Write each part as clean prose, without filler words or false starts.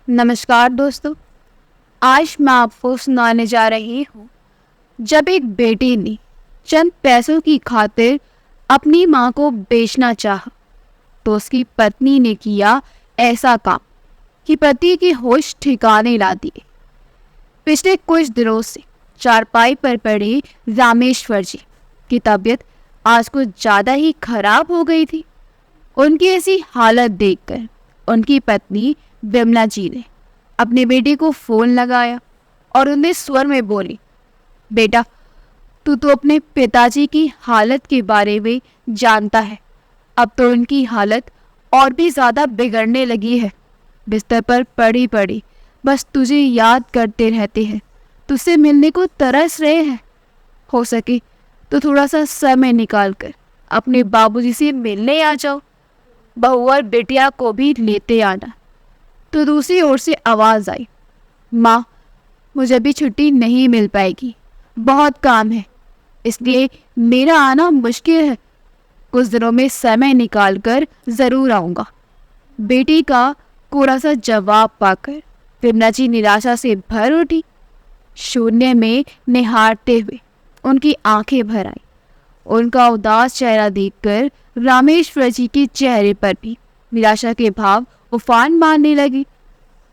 नमस्कार दोस्तों। आज मैं आपको सुनाने जा रही हूँ जब एक बेटे ने चंद पैसों की खातिर अपनी माँ को बेचना चाहा तो उसकी पत्नी ने किया ऐसा काम कि पति की होश ठिकाने ला दिए। पिछले कुछ दिनों से चारपाई पर पड़े रामेश्वर जी की तबीयत आज कुछ ज़्यादा ही खराब हो गई थी। उनकी ऐसी हालत देखकर उनकी पत्नी विमला जी ने अपने बेटे को फोन लगाया और उन्हें स्वर में बोली, बेटा तू तो अपने पिताजी की हालत के बारे में जानता है। अब तो उनकी हालत और भी ज़्यादा बिगड़ने लगी है। बिस्तर पर पड़ी पड़ी बस तुझे याद करते रहते हैं, तुझसे मिलने को तरस रहे हैं। हो सके तो थोड़ा सा समय निकाल कर अपने बाबूजी से मिलने आ जाओ। बहू और बेटिया को भी लेते आना। तो दूसरी ओर से आवाज़ आई, माँ मुझे अभी छुट्टी नहीं मिल पाएगी, बहुत काम है, इसलिए मेरा आना मुश्किल है। कुछ दिनों में समय निकाल कर ज़रूर आऊँगा। बेटी का कोरा सा जवाब पाकर विमला जी निराशा से भर उठी। शून्य में निहारते हुए उनकी आंखें भर आई। उनका उदास चेहरा देखकर रामेश्वर जी के चेहरे पर भी निराशा के भाव उफान मारने लगी।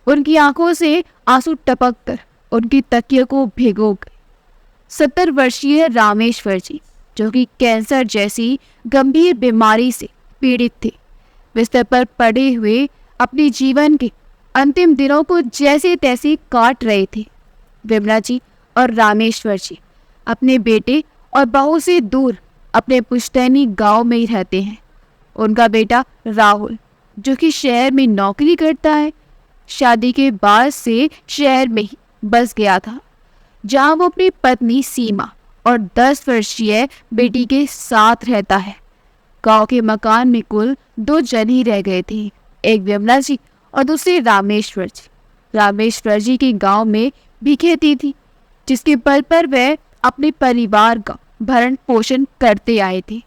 उनकी आंखों से आंसू टपक कर उनकी तकिया को भिगो गए। 70 वर्षीय रामेश्वर जी, जो कि कैंसर जैसी गंभीर बीमारी से पीड़ित थे, बिस्तर पर पड़े हुए अपने जीवन के अंतिम दिनों को जैसे तैसे काट रहे थे। विमला जी और रामेश्वर जी अपने बेटे और बहू से दूर अपने पुश्तैनी गांव में ही रहते हैं। उनका बेटा राहुल, जो कि शहर में नौकरी करता है, शादी के बाद से शहर में ही बस गया था, जहां वो अपनी पत्नी सीमा और 10 वर्षीय बेटी के साथ रहता है। गांव के मकान में कुल 2 जन ही रह गए थे, एक विमला जी और दूसरे रामेश्वर जी। रामेश्वर जी के गांव में भी खेती थी, जिसके बल पर वह अपने परिवार का भरण पोषण करते आए थे।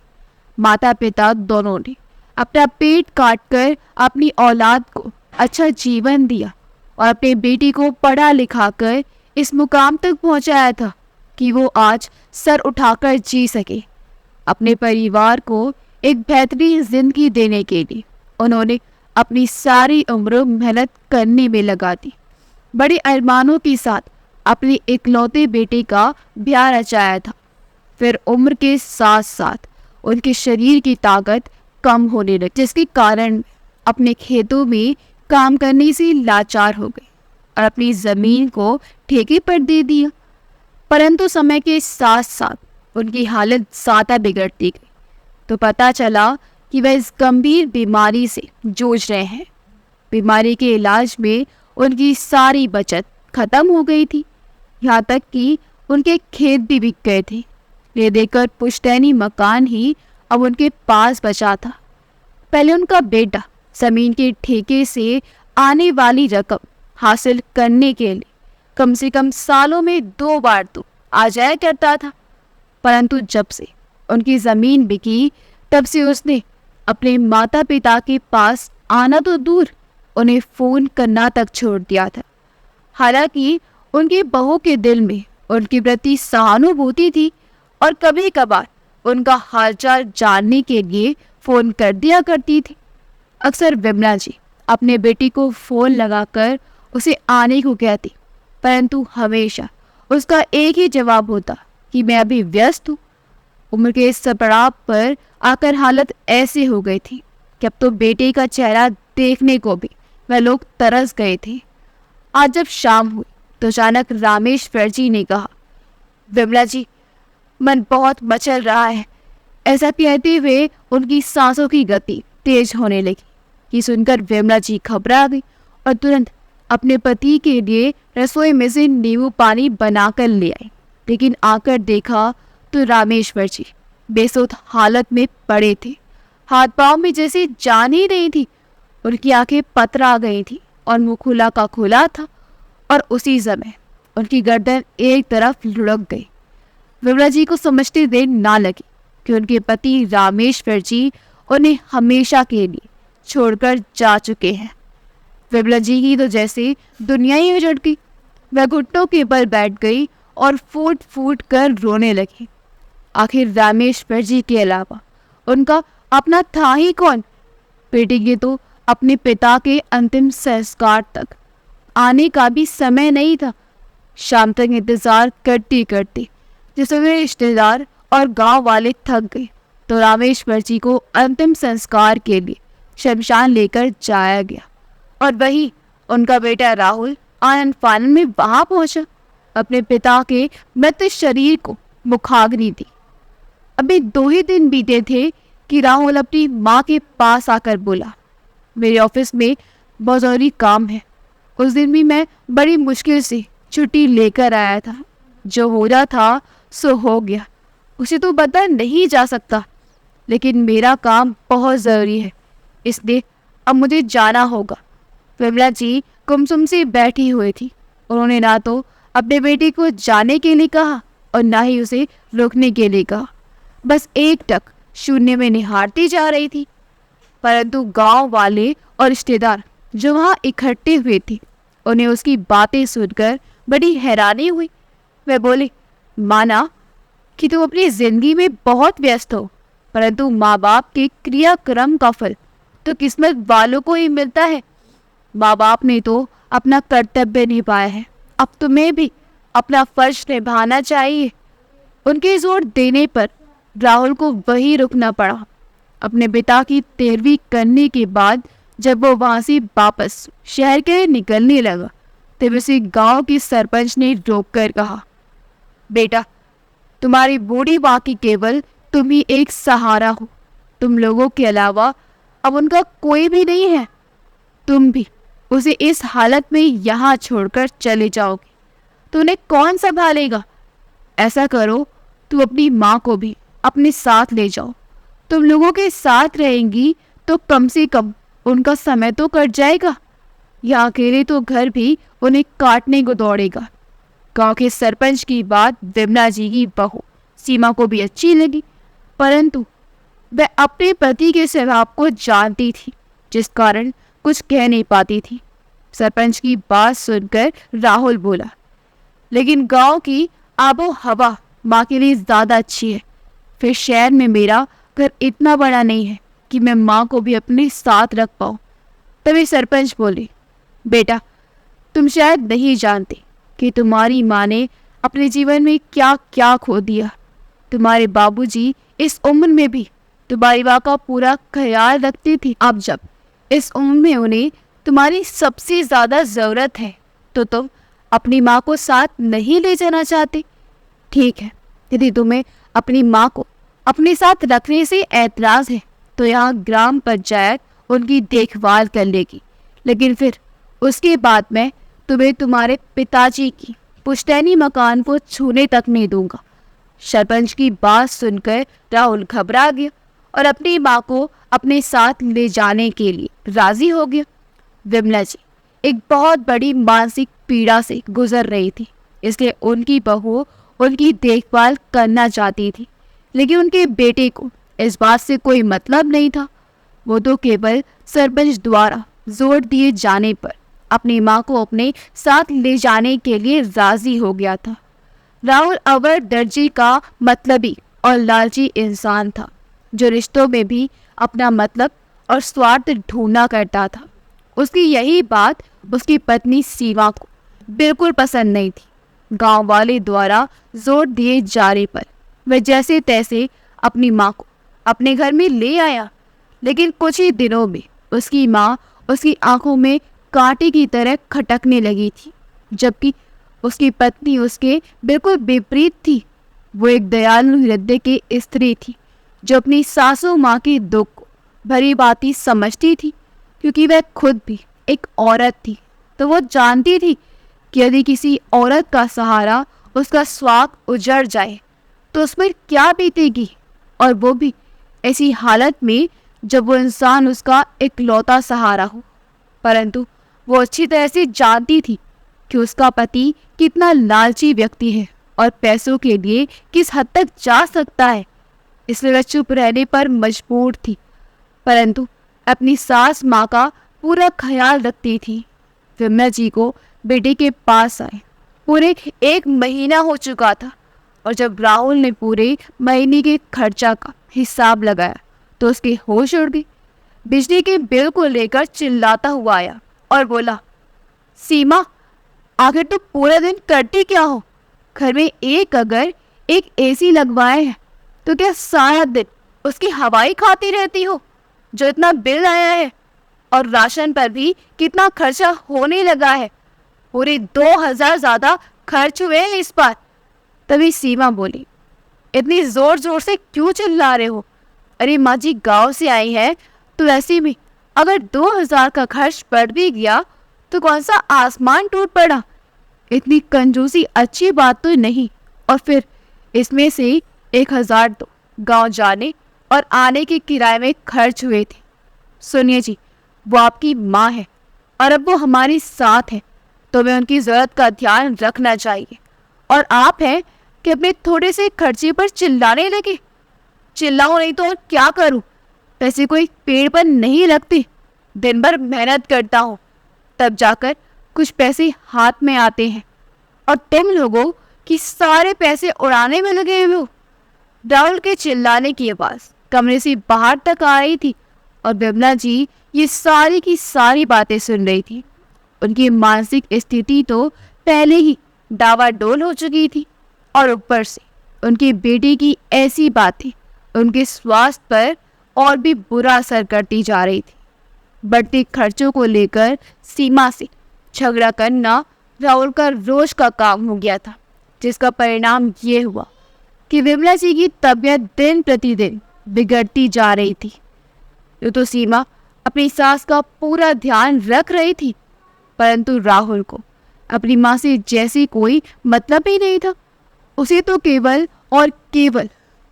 माता पिता दोनों ने अपना पेट काट कर अपनी औलाद को अच्छा जीवन दिया और अपने बेटी को पढ़ा लिखा कर इस मुकाम तक पहुंचाया था कि वो आज सर उठाकर जी सके। अपने परिवार को एक बेहतरीन जिंदगी देने के लिए उन्होंने अपनी सारी उम्र मेहनत करने में लगा दी। बड़े अरमानों के साथ अपने इकलौते बेटे का ब्याह रचाया था। फिर उम्र के साथ साथ उनके शरीर की ताकत कम होने लगी, जिसके कारण अपने खेतों में काम करने से लाचार हो गए और अपनी ज़मीन को ठेके पर दे दिया। परंतु समय के साथ साथ उनकी हालत ज़्यादा बिगड़ती गई तो पता चला कि वह इस गंभीर बीमारी से जूझ रहे हैं। बीमारी के इलाज में उनकी सारी बचत खत्म हो गई थी, यहाँ तक कि उनके खेत भी बिक गए थे। ये देखकर पुश्तैनी मकान ही अब उनके पास बचा था। पहले उनका बेटा जमीन के ठेके से आने वाली रकम हासिल करने के लिए कम से कम सालों में 2 बार तो आ जाया करता था, परंतु जब से उनकी ज़मीन बिकी तब से उसने अपने माता पिता के पास आना तो दूर, उन्हें फ़ोन करना तक छोड़ दिया था। हालांकि उनकी बहू के दिल में उनके प्रति सहानुभूति थी और कभी कभार उनका हालचाल जानने के लिए फ़ोन कर दिया करती थी। अक्सर विमला जी अपने बेटी को फ़ोन लगाकर उसे आने को कहती, परंतु हमेशा उसका एक ही जवाब होता कि मैं अभी व्यस्त हूँ। उम्र के इस पड़ाव पर आकर हालत ऐसे हो गई थी कि अब तो बेटे का चेहरा देखने को भी वह लोग तरस गए थे। आज जब शाम हुई तो अचानक रामेश्वर जी ने कहा, विमला जी मन बहुत मचल रहा है। ऐसा कहते हुए उनकी सांसों की गति तेज होने लगी। ये सुनकर विमला जी घबरा गई और तुरंत अपने पति के लिए रसोई में से नींबू पानी बनाकर ले आई। लेकिन आकर देखा तो रामेश्वर जी बेसुध हालत में पड़े थे। हाथ पांव में जैसे जान ही नहीं थी। उनकी आंखें पतरा गई थी और मुंह खुला का खुला था और उसी समय उनकी गर्दन एक तरफ लुढ़क गई। विमला जी को समझते देर ना लगी कि उनके पति रामेश्वर जी उन्हें हमेशा के लिए छोड़कर जा चुके हैं। विमला जी की तो जैसे दुनिया ही उजड़ गई। वह घुटनों के बल बैठ गई और फूट फूट कर रोने लगी। आखिर रामेश्वर जी के अलावा उनका अपना था ही कौन। बेटी के तो अपने पिता के अंतिम संस्कार तक आने का भी समय नहीं था। शाम तक इंतजार करते करते जिसमें रिश्तेदार और गांव वाले थक गए तो रामेश्वर जी को अंतिम संस्कार के लिए शमशान लेकर जाया गया। और वही उनका बेटा राहुल आनन फानन में वहां पहुंचा, अपने पिता के मृत शरीर को मुखाग्नि दी। अभी 2 ही दिन बीते थे कि राहुल अपनी माँ के पास आकर बोला, मेरे ऑफिस में बहुत ज़रूरी काम है। उस दिन भी मैं बड़ी मुश्किल से छुट्टी लेकर आया था। जो हो रहा था सो हो गया, उसे तो बता नहीं जा सकता, लेकिन मेरा काम बहुत ज़रूरी है, इसलिए अब मुझे जाना होगा। विमला जी गुमसुम से बैठी हुई थी। उन्होंने ना तो अपने बेटे को जाने के लिए कहा और ना ही उसे रोकने के लिए कहा, बस एकटक शून्य में निहारती जा रही थी। परंतु गांव वाले और रिश्तेदार जो वहां इकट्ठे हुए थे उन्हें उसकी बातें सुनकर बड़ी हैरानी हुई। वे बोले, माना कि तुम अपनी जिंदगी में बहुत व्यस्त हो, परंतु माँ बाप के क्रियाक्रम का फल तो किस्मत वालों को ही मिलता है। माँ बाप ने तो अपना कर्तव्य निभाया है, अब तुम्हें भी अपना फर्ज निभाना चाहिए। उनके जोर देने पर राहुल को वही रुकना पड़ा। अपने पिता की 13वीं करने के बाद जब वो वहां से वापस शहर के लिए निकलने लगा तब उसे गांव के सरपंच ने रोककर कहा, बेटा, तुम्हारी बूढ़ी माँ की केवल तुम ही एक सहारा हो। तुम लोगों के अलावा अब उनका कोई भी नहीं है। तुम भी उसे इस हालत में यहाँ छोड़कर चले जाओगे तो उन्हें कौन संभालेगा। ऐसा करो, तुम अपनी माँ को भी अपने साथ ले जाओ। तुम लोगों के साथ रहेंगी तो कम से कम उनका समय तो कट जाएगा। या अकेले तो घर भी उन्हें काटने को दौड़ेगा। गांव के सरपंच की बात विमला जी की बहू सीमा को भी अच्छी लगी, परंतु वह अपने पति के स्वभाव को जानती थी, जिस कारण कुछ कह नहीं पाती थी। सरपंच की बात सुनकर राहुल बोला, लेकिन गांव की आबो हवा माँ के लिए ज़्यादा अच्छी है। फिर शहर में मेरा घर इतना बड़ा नहीं है कि मैं माँ को भी अपने साथ रख पाऊँ। तभी सरपंच बोले, बेटा, तुम शायद नहीं जानते कि तुम्हारी माँ ने अपने जीवन में क्या क्या खो दिया। तुम्हारे बाबूजी इस उम्र में भी तुम्हारी माँ का पूरा ख्याल रखती थी। अब जब इस उम्र में उन्हें तुम्हारी सबसे ज़्यादा ज़रूरत है तो तुम अपनी माँ को साथ नहीं ले जाना चाहते। ठीक है, यदि तुम्हें अपनी माँ को अपने साथ रखने से ऐतराज़ है तो यहाँ ग्राम पंचायत उनकी देखभाल कर लेगी, लेकिन फिर उसके बाद मैं तुम्हें तुम्हारे पिताजी की पुश्तैनी मकान को छूने तक नहीं दूंगा। सरपंच की बात सुनकर राहुल घबरा गया और अपनी माँ को अपने साथ ले जाने के लिए राजी हो गया। विमला जी एक बहुत बड़ी मानसिक पीड़ा से गुजर रही थी, इसलिए उनकी बहू उनकी देखभाल करना चाहती थी, लेकिन उनके बेटे को इस बात से कोई मतलब नहीं था। वो तो केवल सरपंच द्वारा जोर दिए जाने पर अपनी माँ को अपने साथ ले जाने के लिए राजी हो गया था। राहुल अवर दर्जे का मतलबी और लालची इंसान था, जो रिश्तों में भी अपना मतलब और स्वार्थ ढूंढा करता था। उसकी यही बात उसकी पत्नी सीमा को बिल्कुल पसंद नहीं थी। गांव वाले द्वारा जोर दिए जाने पर वह जैसे तैसे अपनी माँ को अपने घर में ले आया, लेकिन कुछ ही दिनों में उसकी माँ उसकी आंखों में कांटे की तरह खटकने लगी थी, जबकि उसकी पत्नी उसके बिल्कुल विपरीत थी। वो एक दयालु हृदय की स्त्री थी, जो अपनी सासू माँ के दुख को भली भांति समझती थी। क्योंकि वह खुद भी एक औरत थी, तो वो जानती थी कि यदि किसी औरत का सहारा उसका स्वांग उजड़ जाए तो उस पर क्या बीतेगी, और वो भी ऐसी हालत में जब वो इंसान उसका इकलौता सहारा हो। परंतु वो अच्छी तरह से जानती थी कि उसका पति कितना लालची व्यक्ति है और पैसों के लिए किस हद तक जा सकता है, इसलिए वह चुप रहने पर मजबूर थी, परंतु अपनी सास माँ का पूरा ख्याल रखती थी। विमला जी को बेटे के पास आए। पूरे 1 महीना हो चुका था और जब राहुल ने पूरे महीने के खर्चा का हिसाब लगाया तो उसके होश उड़ गई। बिजली के बिल को लेकर चिल्लाता हुआ आया और बोला, सीमा, आखिर तो पूरा दिन करती क्या हो? घर में अगर एक एसी लगवाए है तो क्या सारा दिन उसकी हवाई खाती रहती हो? जो इतना बिल आया है और राशन पर भी कितना खर्चा होने लगा है, पूरे 2000 ज्यादा खर्च हुए हैं इस बार। तभी सीमा बोली, इतनी जोर जोर से क्यों चिल्ला रहे हो? अरे माँ जी गाँव से आई है तो वैसे भी अगर 2000 का खर्च पड़ भी गया तो कौन सा आसमान टूट पड़ा? इतनी कंजूसी अच्छी बात तो नहीं। और फिर इसमें से 1000 तो गांव जाने और आने के किराए में खर्च हुए थे। सुनिए जी, वो आपकी माँ है और अब वो हमारे साथ है तो हमें उनकी ज़रूरत का ध्यान रखना चाहिए। और आप हैं कि अपने थोड़े से खर्चे पर चिल्लाने लगे। चिल्लाओ नहीं तो और क्या करूं? पैसे कोई पेड़ पर नहीं लगते। दिन भर मेहनत करता हूँ तब जाकर कुछ पैसे हाथ में आते हैं और तुम लोगों की सारे पैसे उड़ाने में लगे हुए हो। राहुल के चिल्लाने की आवाज़ कमरे से बाहर तक आ रही थी और विमला जी ये सारी की सारी बातें सुन रही थी। उनकी मानसिक स्थिति तो पहले ही डावाडोल हो चुकी थी और ऊपर से उनकी बेटी की ऐसी बातें उनके स्वास्थ्य पर और भी बुरा असर करती जा रही थी। बढ़ते खर्चों को लेकर सीमा से झगड़ा करना राहुल का रोज का काम हो गया था, जिसका परिणाम ये हुआ कि विमला जी की तबीयत दिन प्रतिदिन बिगड़ती जा रही थी। तो सीमा अपनी सास का पूरा ध्यान रख रही थी, परंतु राहुल को अपनी माँ से जैसी कोई मतलब ही नहीं था। उसे तो केवल और केवल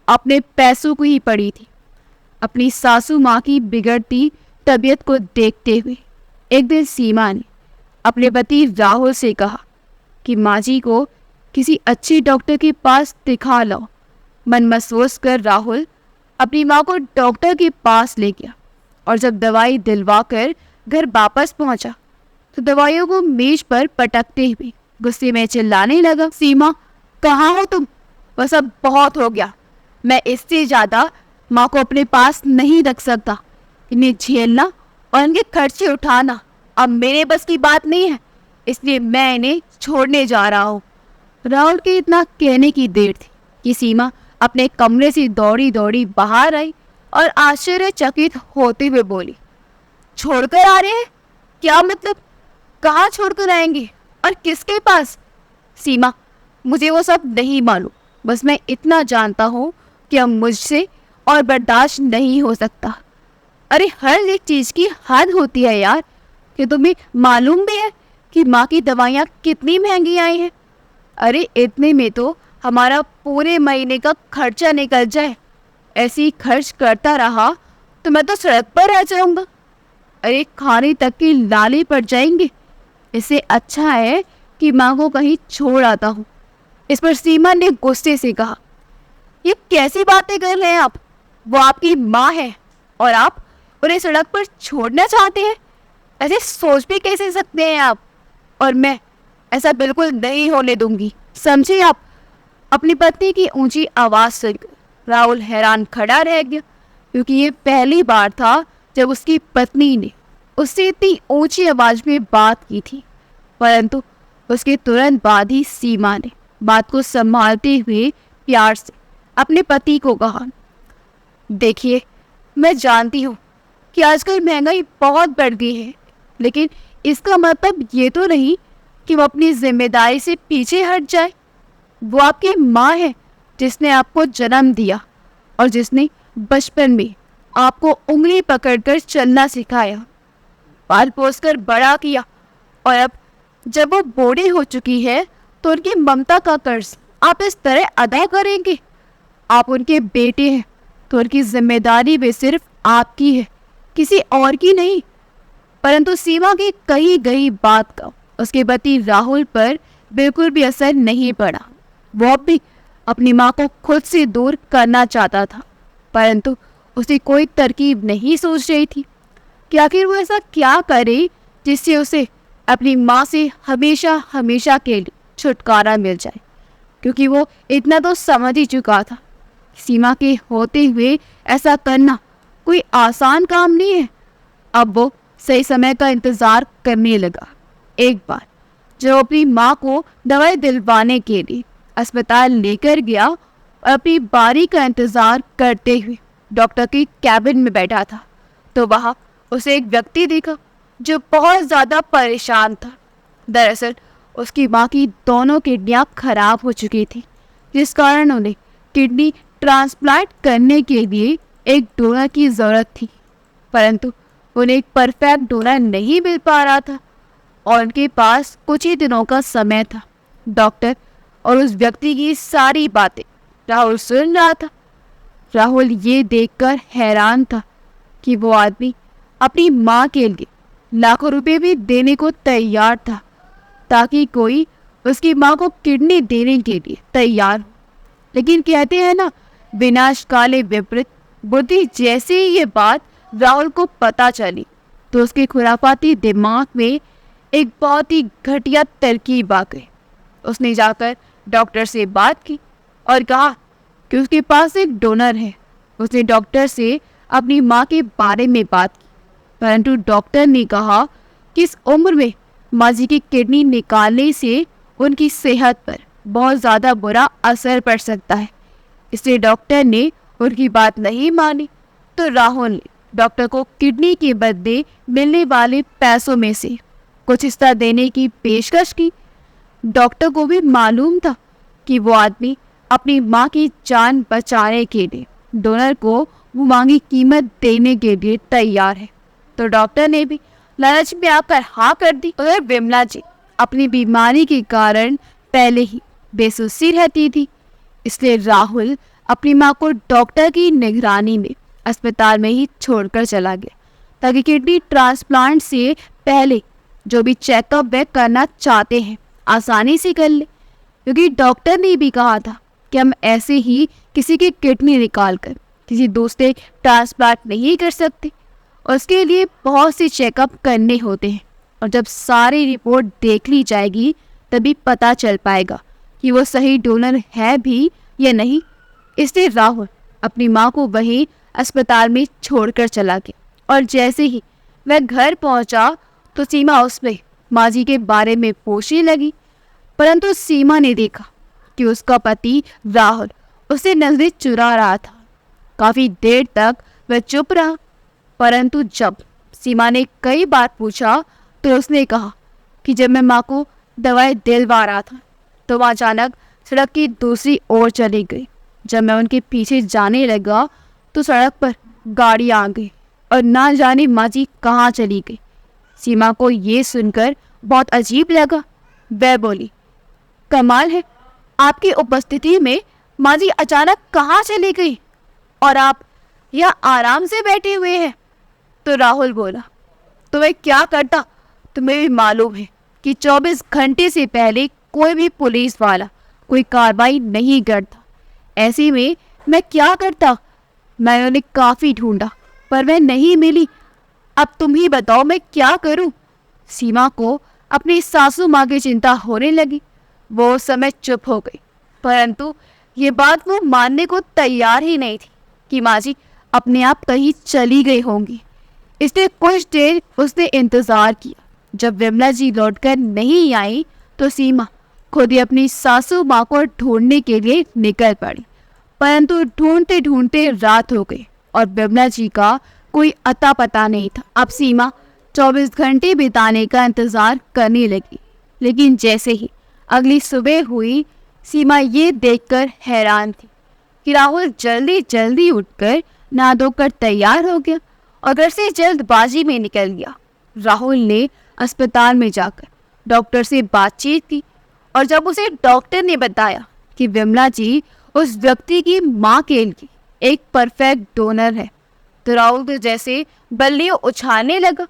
अपने पैसों को ही पड़ी थी। अपनी सासू माँ की बिगड़ती तबीयत को देखते हुए एक दिन सीमा ने अपने पति राहुल से कहा कि माँ जी को किसी अच्छे डॉक्टर के पास दिखा लो। मन महसूस कर राहुल अपनी माँ को डॉक्टर के पास ले गया और जब दवाई दिलवाकर घर वापस पहुंचा तो दवाइयों को मेज पर पटकते हुए गुस्से में चिल्लाने लगा, सीमा कहाँ हो तुम? बस अब बहुत हो गया। मैं इससे ज़्यादा माँ को अपने पास नहीं रख सकता। इन्हें झेलना और इनके खर्चे उठाना अब मेरे बस की बात नहीं है, इसलिए मैं इन्हें छोड़ने जा रहा हूँ। राहुल के इतना कहने की देर थी कि सीमा अपने कमरे से दौड़ी दौड़ी बाहर आई और आश्चर्यचकित होते हुए बोली, छोड़कर आ रहे हैं? क्या मतलब? कहाँ छोड़कर आएंगे और किसके पास? सीमा, मुझे वो सब नहीं मालूम, बस मैं इतना जानता हूँ कि अब मुझसे और बर्दाश्त नहीं हो सकता। अरे हर एक चीज़ की हद होती है यार। कि तुम्हें मालूम भी है कि माँ की दवाइयाँ कितनी महंगी आई हैं? अरे इतने में तो हमारा पूरे महीने का खर्चा निकल जाए। ऐसे ही खर्च करता रहा तो मैं तो सड़क पर रह जाऊंगा। अरे खाने तक की लाले पड़ जाएंगे। इससे अच्छा है कि माँ को कहीं छोड़ आता हूँ। इस पर सीमा ने गुस्से से कहा, ये कैसी बातें कर रहे हैं आप? वो आपकी माँ है और आप उन्हें सड़क पर छोड़ना चाहते हैं? ऐसे सोच भी कैसे सकते हैं आप? और मैं ऐसा बिल्कुल नहीं होने दूंगी, समझे आप? अपनी पत्नी की ऊंची आवाज़ सुनकर राहुल हैरान खड़ा रह गया, क्योंकि ये पहली बार था जब उसकी पत्नी ने उससे इतनी ऊंची आवाज़ में बात की थी। परंतु उसके तुरंत बाद ही सीमा ने बात को संभालते हुए प्यार से अपने पति को कहा, देखिए, मैं जानती हूँ कि आजकल महंगाई बहुत बढ़ गई है, लेकिन इसका मतलब ये तो नहीं कि वो अपनी जिम्मेदारी से पीछे हट जाए। वो आपकी माँ है जिसने आपको जन्म दिया और जिसने बचपन में आपको उंगली पकड़कर चलना सिखाया, पाल पोस कर बड़ा किया, और अब जब वो बूढ़ी हो चुकी है तो उनकी ममता का कर्ज आप इस तरह अदा करेंगे? आप उनके बेटे हैं तो उनकी जिम्मेदारी भी सिर्फ आपकी है, किसी और की नहीं। परंतु सीमा की कही गई बात का उसके पति राहुल पर बिल्कुल भी असर नहीं पड़ा। वो भी अपनी माँ को खुद से दूर करना चाहता था, परंतु उसे कोई तरकीब नहीं सूझ रही थी कि आखिर वो ऐसा क्या करे जिससे उसे अपनी माँ से हमेशा हमेशा के लिए छुटकारा मिल जाए, क्योंकि वो इतना तो समझ ही चुका था सीमा के होते हुए ऐसा करना कोई आसान काम नहीं है। अब वो सही समय का इंतजार करने लगा। एक बार जब अपनी माँ को दवाई दिलवाने के लिए अस्पताल लेकर गया और अपनी बारी का इंतजार करते हुए डॉक्टर के कैबिन में बैठा था, तो वहाँ उसे एक व्यक्ति दिखा जो बहुत ज़्यादा परेशान था। दरअसल उसकी माँ की दोनों किडनियाँ खराब हो चुकी थी, जिस कारण उन्हें किडनी ट्रांसप्लांट करने के लिए एक डोनर की ज़रूरत थी, परंतु उन्हें एक परफेक्ट डोनर नहीं मिल पा रहा था और उनके पास कुछ ही दिनों का समय था। डॉक्टर और उस व्यक्ति की सारी बातें राहुल सुन रहा था। राहुल ये देखकर हैरान था कि वो आदमी अपनी माँ के लिए लाखों रुपए भी देने को तैयार था ताकि कोई उसकी माँ को किडनी देने के लिए तैयार हो। लेकिन कहते हैं ना, विनाश काले विपरीत बुद्धि। जैसे ही ये बात राहुल को पता चली तो उसके खुरापाती दिमाग में एक बहुत ही घटिया तरकीब आ गई। उसने जाकर डॉक्टर से बात की और कहा कि उसके पास एक डोनर है। उसने डॉक्टर से अपनी माँ के बारे में बात की, परंतु डॉक्टर ने कहा कि इस उम्र में माँ जी की किडनी निकालने से उनकी सेहत पर बहुत ज़्यादा बुरा असर पड़ सकता है। इसलिए डॉक्टर ने उनकी बात नहीं मानी, तो राहुल ने डॉक्टर को किडनी के बदले मिलने वाले पैसों में से कुछ हिस्सा देने की पेशकश की। डॉक्टर को भी मालूम था कि वो आदमी अपनी माँ की जान बचाने के लिए डोनर को वो मांगी कीमत देने के लिए तैयार है, तो डॉक्टर ने भी लालच में आकर हाँ कर दी। उधर विमला जी अपनी बीमारी के कारण पहले ही बेसुसी रहती थी, इसलिए राहुल अपनी माँ को डॉक्टर की निगरानी में अस्पताल में ही छोड़कर चला गया ताकि किडनी ट्रांसप्लांट से पहले जो भी चेकअप वे करना चाहते हैं आसानी से कर ले, क्योंकि डॉक्टर ने भी कहा था कि हम ऐसे ही किसी की किडनी निकाल कर किसी दूसरे ट्रांसप्लांट नहीं कर सकते। उसके लिए बहुत से चेकअप करने होते हैं और जब सारी रिपोर्ट देख ली जाएगी तभी पता चल पाएगा कि वो सही डोनर है भी या नहीं। इसलिए राहुल अपनी माँ को वहीं अस्पताल में छोड़कर चला गया और जैसे ही वह घर पहुंचा तो सीमा उसमें माँ जी के बारे में पूछने लगी, परंतु सीमा ने देखा कि उसका पति राहुल उसे नजरें चुरा रहा था। काफी देर तक वह चुप रहा, परंतु जब सीमा ने कई बार पूछा तो उसने कहा कि जब मैं माँ को दवाई दिलवा रहा था तो वह अचानक सड़क की दूसरी ओर चली गई। जब मैं उनके पीछे जाने लगा तो सड़क पर गाड़ी आ गई और ना जाने माँ जी कहाँ चली गई। सीमा को ये सुनकर बहुत अजीब लगा। वह बोली, कमाल है, आपकी उपस्थिति में माँ जी अचानक कहाँ चली गई और आप यहाँ आराम से बैठे हुए हैं। तो राहुल बोला, तुम्हें क्या करता, तुम्हें भी मालूम है कि 24 घंटे से पहले कोई भी पुलिस वाला कोई कार्रवाई नहीं करता। ऐसे में मैं क्या करता? मैंने उन्हें काफ़ी ढूंढा पर वह नहीं मिली। अब तुम ही बताओ मैं क्या करूं? सीमा को अपनी सासू माँ की चिंता होने लगी। वो उस समय चुप हो गई, परंतु ये बात वो मानने को तैयार ही नहीं थी कि माँ जी अपने आप कहीं चली गई होंगी। इसलिए कुछ देर उसने इंतज़ार किया। जब विमला जी लौटकर नहीं आई तो सीमा खुद ही अपनी सासू माँ को ढूंढने के लिए निकल पड़ी, परंतु ढूंढते ढूंढते रात हो गई और विमला जी का कोई अता पता नहीं था। अब सीमा 24 घंटे बिताने का इंतज़ार करने लगी, लेकिन जैसे ही अगली सुबह हुई सीमा ये देखकर हैरान थी कि राहुल जल्दी जल्दी उठकर नहा धोकर तैयार हो गया और घर से जल्दबाजी में निकल गया। राहुल ने अस्पताल में जाकर डॉक्टर से बातचीत की और जब उसे डॉक्टर ने बताया कि विमला जी उस व्यक्ति की माँ के लिए एक परफेक्ट डोनर है तो राहुल तो जैसे बल्लियों उछालने लगा।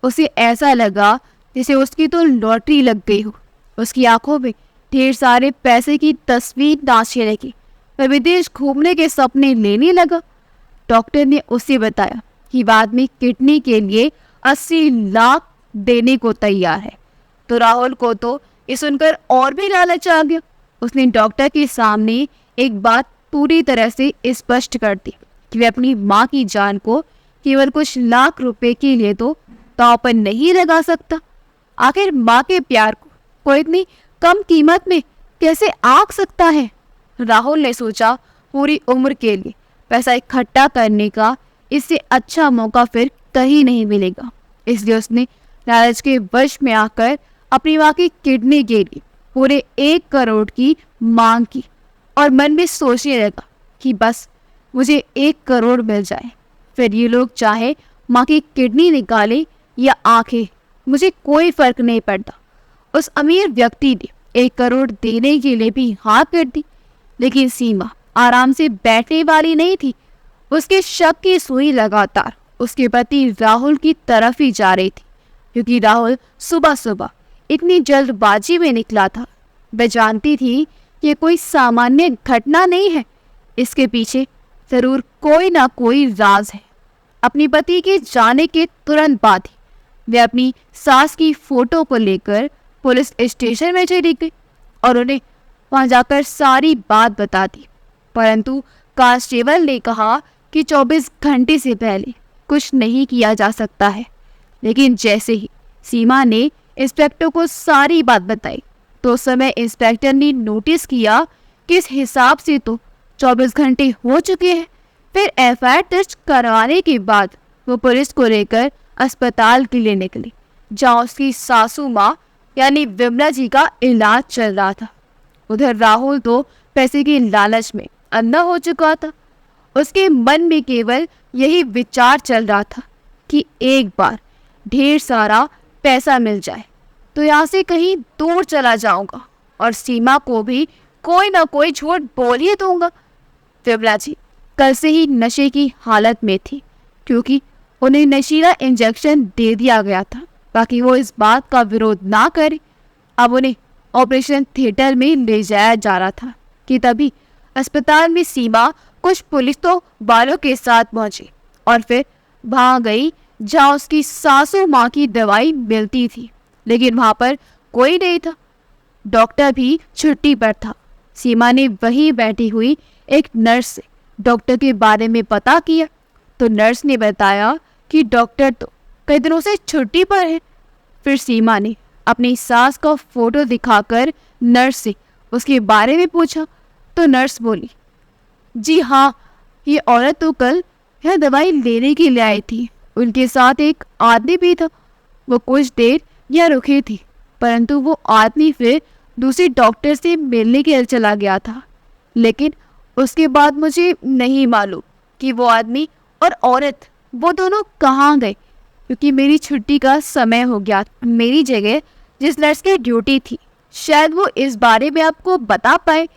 उसे ऐसा लगा जैसे उसकी तो लॉटरी लग गई हो। उसकी आंखों में ढेर सारे पैसे की तस्वीर नाचने लगी। वह विदेश घूमने के सपने लेने लगा। डॉक्टर ने उसे बताया कि बाद में किडनी के लिए 80 लाख देने को तैयार है, तो राहुल को तो ये सुनकर और भी लालच आ गया। उसने डॉक्टर के सामने एक बात पूरी तरह से स्पष्ट कर दी कि वह अपनी माँ की जान को केवल कुछ लाख रुपए के लिए तो दांव पर नहीं लगा सकता। आखिर माँ के प्यार को कोई इतनी कम कीमत में कैसे आंक सकता है। राहुल ने सोचा पूरी उम्र के लिए पैसा इकट्ठा करने का इससे अच्छा मौका फिर कहीं नहीं मिलेगा। इसलिए उसने लालच के वश में आकर अपनी माँ की किडनी के लिए पूरे 1 करोड़ की मांग की और मन में सोचने लगा कि बस मुझे 1 करोड़ मिल जाए, फिर ये लोग चाहे माँ की किडनी निकाले या आंखें, मुझे कोई फर्क नहीं पड़ता। उस अमीर व्यक्ति ने 1 करोड़ देने के लिए भी हाँ कर दी, लेकिन सीमा आराम से बैठने वाली नहीं थी। उसके शक की सुई लगातार उसके पति राहुल की तरफ ही जा रही थी, क्योंकि राहुल सुबह सुबह इतनी जल्दबाजी में निकला था। वह जानती थी कि कोई सामान्य घटना नहीं है, इसके पीछे जरूर कोई ना कोई राज है। अपनी पति के जाने के तुरंत बाद ही वे अपनी सास की फोटो को लेकर पुलिस स्टेशन में चली गई और उन्हें वहां जाकर सारी बात बता दी। परंतु कांस्टेबल ने कहा कि 24 घंटे से पहले कुछ नहीं किया जा सकता है। लेकिन जैसे ही सीमा ने इंस्पेक्टर को सारी बात बताई तो उस समय इंस्पेक्टर ने नोटिस किया कि इस हिसाब से तो 24 घंटे हो चुके हैं। फिर एफआईआर दर्ज करवाने के बाद वो पुलिस को लेकर अस्पताल के लिए निकली, जहाँ उसकी सासू माँ यानी विमला जी का इलाज चल रहा था। उधर राहुल तो पैसे के लालच में अंधा हो चुका था। उसके मन में केवल यही विचार चल रहा था कि एक बार ढेर सारा पैसा मिल जाए तो यहाँ से कहीं दूर चला जाऊंगा और सीमा को भी कोई ना कोई झूठ बोल ही दूंगा। विमला जी कल से ही नशे की हालत में थी, क्योंकि उन्हें नशीला इंजेक्शन दे दिया गया था ताकि वो इस बात का विरोध ना करे। अब उन्हें ऑपरेशन थिएटर में ले जाया जा रहा था कि तभी अस्पताल में सीमा कुछ पुलिस तो वालों के साथ पहुंची और फिर भाग गई जहां उसकी सासू माँ की दवाई मिलती थी। लेकिन वहां पर कोई नहीं था, डॉक्टर भी छुट्टी पर था। सीमा ने वहीं बैठी हुई एक नर्स से डॉक्टर के बारे में पता किया तो नर्स ने बताया कि डॉक्टर तो कई दिनों से छुट्टी पर है। फिर सीमा ने अपनी सास का फोटो दिखाकर नर्स से उसके बारे में पूछा तो नर्स बोली, जी हाँ, ये औरत तो कल यह दवाई लेने के लिए आई थी, उनके साथ एक आदमी भी था। वो कुछ देर यहाँ रुकी थी, परंतु वो आदमी फिर दूसरे डॉक्टर से मिलने के लिए चला गया था। लेकिन उसके बाद मुझे नहीं मालूम कि वो आदमी और औरत वो दोनों कहाँ गए, क्योंकि मेरी छुट्टी का समय हो गया। मेरी जगह जिस नर्स की ड्यूटी थी शायद वो इस बारे में आपको बता पाए।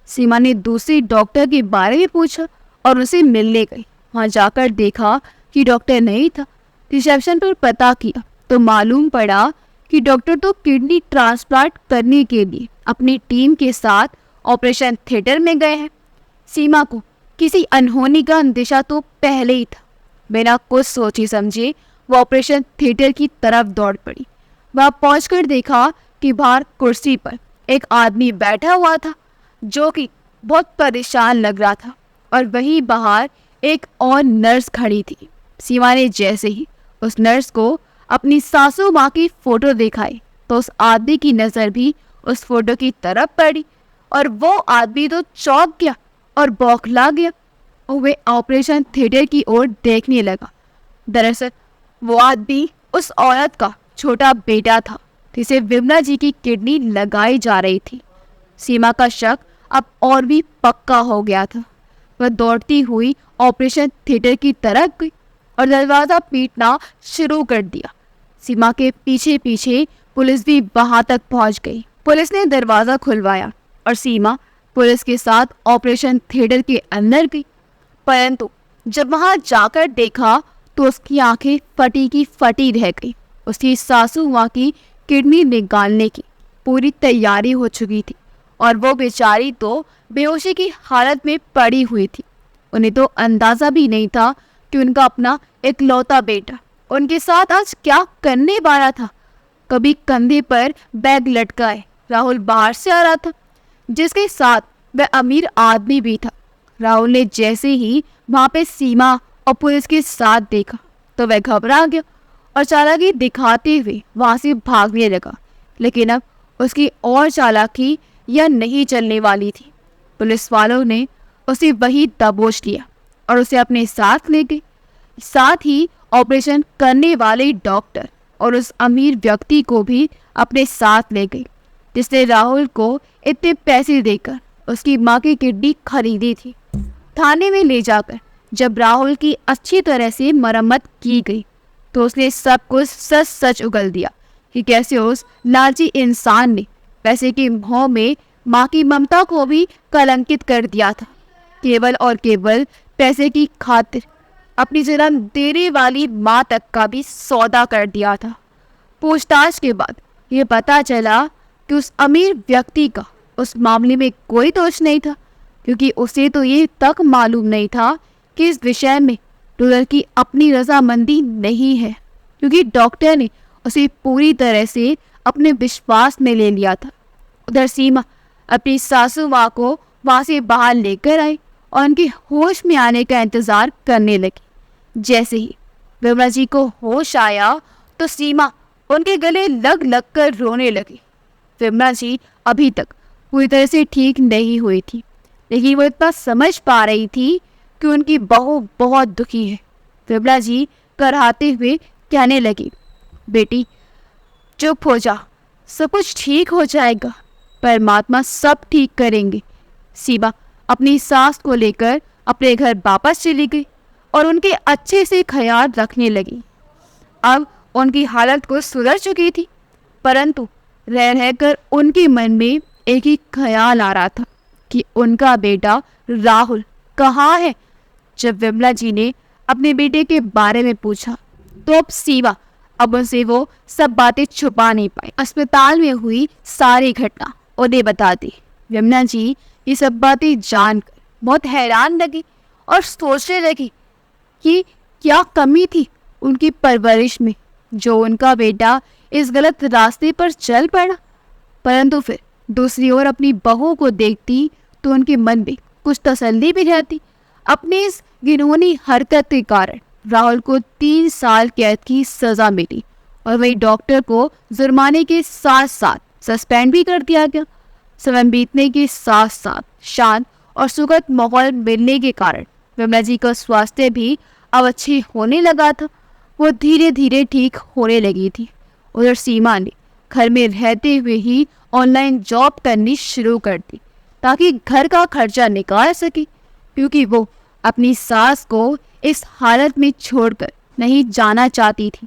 सीमा ने दूसरी डॉक्टर के बारे में पूछा और उसे मिलने गई। वहाँ जाकर देखा कि डॉक्टर नहीं था। रिसेप्शन पर पता किया तो मालूम पड़ा कि डॉक्टर तो किडनी ट्रांसप्लांट करने के लिए अपनी टीम के साथ ऑपरेशन थिएटर में गए हैं। सीमा को किसी अनहोनी का अंदेशा तो पहले ही था। बिना कुछ सोची समझे वो ऑपरेशन थिएटर की तरफ दौड़ पड़ी। वहां पहुंचकर देखा कि बाहर कुर्सी पर एक आदमी बैठा हुआ था जो कि बहुत परेशान लग रहा था और वहीं बाहर एक और नर्स खड़ी थी। सीमा ने जैसे ही उस नर्स को अपनी सासू माँ की फोटो दिखाई तो उस आदमी की नज़र भी उस फोटो की तरफ पड़ी और वो आदमी तो चौंक गया और बौखला गया और वे ऑपरेशन थिएटर की ओर देखने लगा। दरअसल वो आदमी उस औरत का छोटा बेटा था जिसे विमला जी की किडनी लगाई जा रही थी। सीमा का शक अब और भी पक्का हो गया था। वह दौड़ती हुई ऑपरेशन थिएटर की तरफ गई और दरवाज़ा पीटना शुरू कर दिया। सीमा के पीछे पीछे पुलिस भी वहां तक पहुंच गई। पुलिस ने दरवाज़ा खुलवाया और सीमा पुलिस के साथ ऑपरेशन थिएटर के अंदर गई। परंतु जब वहां जाकर देखा तो उसकी आंखें फटी की फटी रह गई। उसकी सासू माँ की किडनी निकालने की पूरी तैयारी हो चुकी थी और वो बेचारी तो बेहोशी की हालत में पड़ी हुई थी। उन्हें तो अंदाज़ा भी नहीं था कि उनका अपना इकलौता बेटा उनके साथ आज क्या करने वाला था। कभी कंधे पर बैग लटकाए राहुल बाहर से आ रहा था, जिसके साथ वह अमीर आदमी भी था। राहुल ने जैसे ही वहां पे सीमा और पुलिस के साथ देखा तो वह घबरा गया और चालाकी दिखाते हुए वहां से भागने लगा। लेकिन अब उसकी और चालाकी यह नहीं चलने वाली थी। पुलिस वालों ने उसे वही दबोच लिया और उसे अपने साथ ले गए। साथ ही ऑपरेशन करने वाले डॉक्टर और उस अमीर व्यक्ति को भी अपने साथ ले गए, जिसने राहुल को इतने पैसे देकर उसकी मां की किडनी खरीदी थी। थाने में ले जाकर जब राहुल की अच्छी तरह से मरम्मत की गई तो उसने सब कुछ सच सच उगल दिया कि कैसे उस लालची इंसान ने पैसे के मोह में मां की ममता को भी कलंकित कर दिया था। केवल और केवल पैसे की खातिर अपनी जन्म देने वाली मां तक का भी सौदा कर दिया था। पूछताछ के बाद ये पता चला कि उस अमीर व्यक्ति का उस मामले में कोई दोष नहीं था, क्योंकि उसे तो ये तक मालूम नहीं था कि इस विषय में डॉक्टर की अपनी रजामंदी नहीं है, क्योंकि डॉक्टर ने उसे पूरी तरह से अपने विश्वास में ले लिया था। उधर सीमा अपनी सासू माँ को वहां से बाहर लेकर आई और उनके होश में आने का इंतजार करने लगी। जैसे ही विमला जी को होश आया तो सीमा उनके गले लग लग कर रोने लगी। विमला जी अभी तक पूरी तरह से ठीक नहीं हुई थी, लेकिन वो इतना समझ पा रही थी कि उनकी बहू बहुत दुखी है। विमला जी कराहते हुए कहने लगी, बेटी चुप हो जा, सब कुछ ठीक हो जाएगा, परमात्मा सब ठीक करेंगे। सीमा अपनी सास को लेकर अपने घर वापस चली गई और उनके अच्छे से ख्याल रखने लगी। अब उनकी हालत कुछ सुधर चुकी थी, परंतु रह रहकर उनके मन में एक ही ख्याल आ रहा था कि उनका बेटा राहुल कहाँ है। जब विमला जी ने अपने बेटे के बारे में पूछा तो अब सीमा अब उनसे वो सब बातें छुपा नहीं पाई। अस्पताल में हुई सारी घटना उन्हें बता दी। विमला जी ये सब बातें जानकर बहुत हैरान लगी और सोचने लगी कि क्या कमी थी उनकी परवरिश में जो उनका बेटा इस गलत रास्ते पर चल पड़ा। परंतु फिर दूसरी ओर अपनी बहू को देखती तो उनके मन में कुछ तसल्ली भी रहती। अपनी इस घिनौनी हरकत के कारण राहुल को 3 साल कैद की सजा मिली और वही डॉक्टर को जुर्माने के साथ साथ सस्पेंड भी कर दिया गया। समय बीतने के साथ साथ शांत और सुखद माहौल मिलने के कारण विमला जी का स्वास्थ्य भी अब अच्छे होने लगा था। वो धीरे धीरे ठीक होने लगी थी। उधर सीमा ने घर में रहते हुए ही ऑनलाइन जॉब करनी शुरू कर दी ताकि घर का खर्चा निकाल सके, क्योंकि वो अपनी सास को इस हालत में छोड़कर नहीं जाना चाहती थी।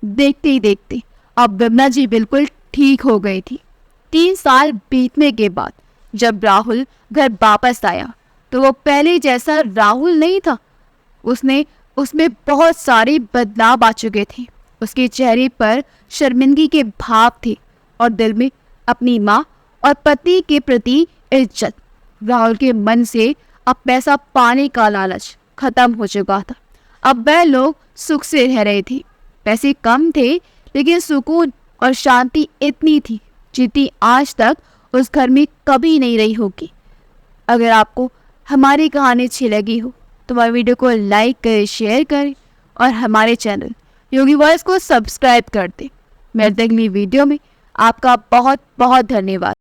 देखते ही देखते अब विमला जी बिल्कुल ठीक हो गई थी। 3 साल बीतने के बाद जब राहुल घर वापस आया तो वो पहले जैसा राहुल नहीं था। उसमें बहुत सारे बदलाव आ चुके थे। उसके चेहरे पर शर्मिंदगी के भाव थे और दिल में अपनी माँ और पति के प्रति इज्जत। राहुल के मन से अब पैसा पाने का लालच खत्म हो चुका था। अब वह लोग सुख से रह रहे थे। पैसे कम थे लेकिन सुकून और शांति इतनी थी जितनी आज तक उस घर में कभी नहीं रही होगी। अगर आपको हमारी कहानी अच्छी लगी हो तो हमारे वीडियो को लाइक करें, शेयर करें और हमारे चैनल योगी वॉइस को सब्सक्राइब कर दें। मिलते हैं अगली वीडियो में। आपका बहुत बहुत धन्यवाद।